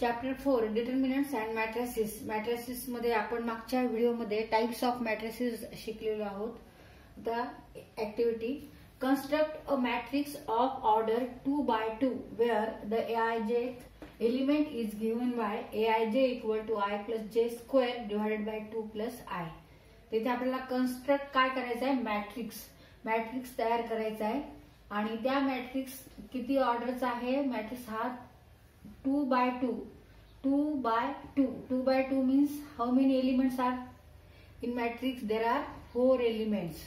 Chapter 4 determinants and matrices. Matrices मध्ये आपण मागच्या व्हिडिओमध्ये टाइप्स ऑफ मॅट्रिसेस शिकलेलो आहोत. The activity construct a matrix of order 2 by 2 where the aij element is given by aij equal to I plus j square divided by 2 plus I. तिथे आपल्याला construct काय करायचं आहे, मॅट्रिक्स तयार करायचा आहे. आणि त्या मॅट्रिक्स किती ऑर्डरचा आहे, मॅट्रिक्स हा 2 by 2. 2 by 2. 2 by 2 means how many elements are in matrix? There are 4 elements.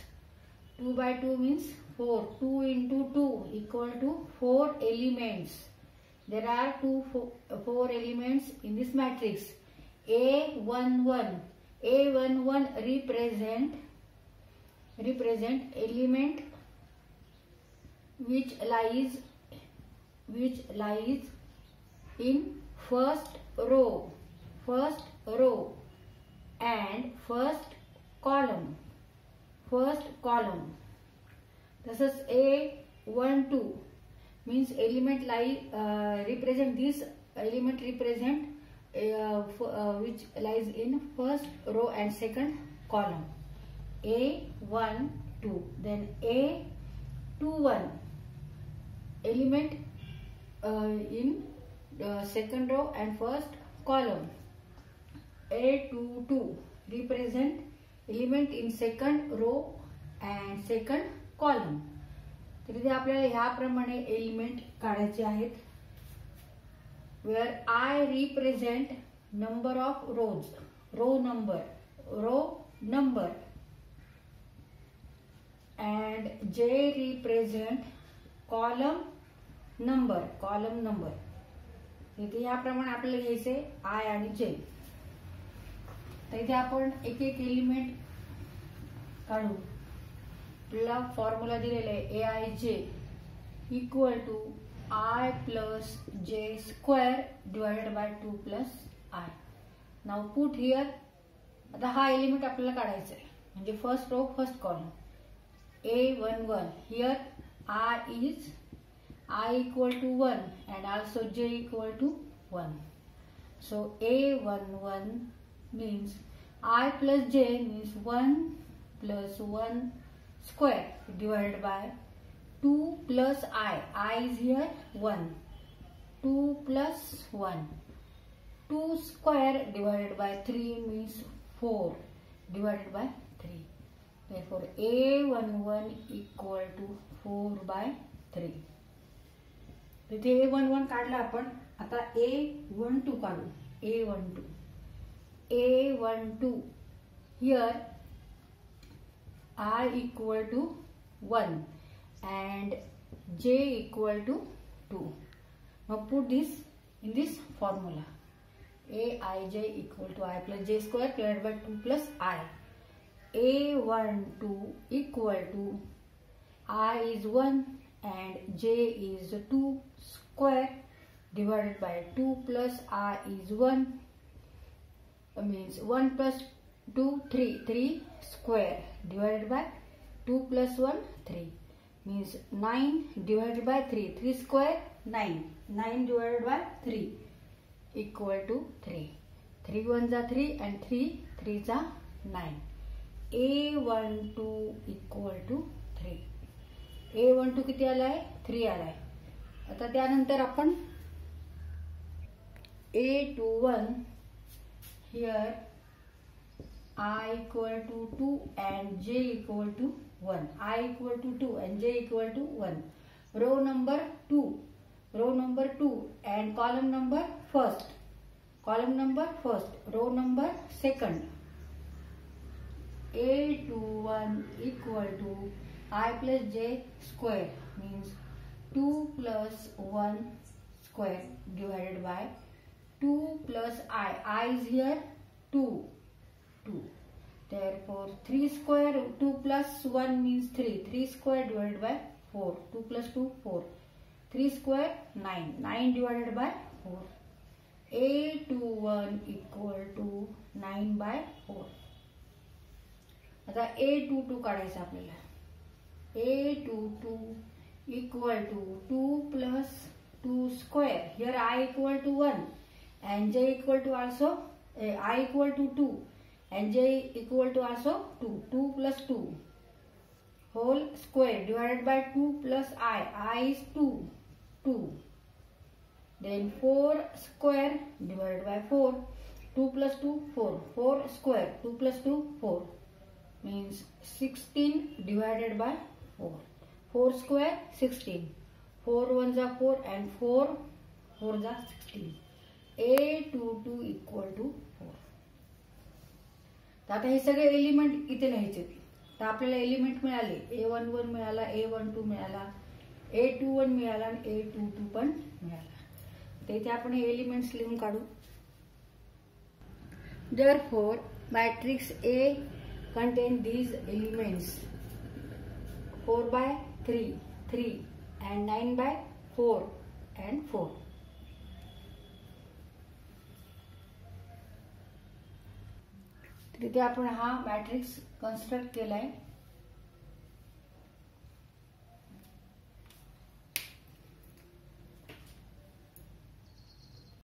2 by 2 means 4. 2 into 2 equal to 4 elements. There are 4 elements in this matrix. A11 represent element which lies in first row and first column. तसंच A12 means element represent this element represent which lies in first row and second column. A12. Then A21 element in second row and first column. A22 represent element in second row and second column. तर इथे आपल्याला ह्याप्रमाणे element काढायचे आहेत. Where I represent number of rows, row number and J represent column number. इथे याप्रमाणे आपल्याला घ्यायचे I आणि J. तर इथे आपण एक एक एलिमेंट काढू. आपल्याला फॉर्म्युला दिलेला आहे aij equal to I plus j square divided by 2 plus I. Now put here. आता हा एलिमेंट आपल्याला काढायचा आहे, म्हणजे first row first column. A11 here I equal to 1 and also j equal to 1. So A11 means I plus j means 1 plus 1 square divided by 2 plus I is here 1. 2 plus 1. 2 square divided by 3 means 4 divided by 3. Therefore A11 equal to 4 by 3. इथे A11 काढला आपण. आता A12 काढू. A12 here I equal to 1 and j equal to 2. Now put this in this formula. Aij equal to I plus j square divided by 2 plus I. A12 equal to I is 1 and j is 2 square divided by 2 plus I is 1. Means 1 plus 2 3 square divided by 2 plus 1 3 means 9 divided by 3 square 9 divided by 3 equal to 3. 3 1 जा 3 and 3 जा 9. A12 equal to 3. A12 किती आलाय, 3 आलाय. आता त्यानंतर आपण A21 here I equal to 2 and j equal to 1. I equal to 2 and j equal to 1. Row number 2 and column number first. Row number second. A21 equal to I plus j square means 2 plus 1 square divided by 2 plus I is here 2. Therefore 3 square 2 plus 1 means 3 square divided by 4. 2 plus 2 4. 3 square 9 divided by 4. A21 equal to 9 by 4. आता A22 काढायचं आपल्याला. A22 equal to 2 plus 2 square. Here I equal to 1 and j equal to also I equal to 2 and j equal to also 2 plus 2 whole square divided by 2 plus I is 2 then 4 square divided by 4 2 plus 2 4 square 2 plus 2 4 means 16 divided by 4 square 16 4 1s are 4 and 4 4s are 16 A22 equal to 4. तर आता हे सगळे element इथे लिहायचे. तर आपल्याला element मिळाले A11 मिळाला A12 मिळाला A21 मिळाला आणि A22 पण मिळाला. तर इथे आपण हे एलिमेंट्स लिहून काढू. Therefore matrix A contain these elements 4 by 3 and 9 by 4 and 4. तिथे आपण हा मॅट्रिक्स कन्स्ट्रक्ट केलाय.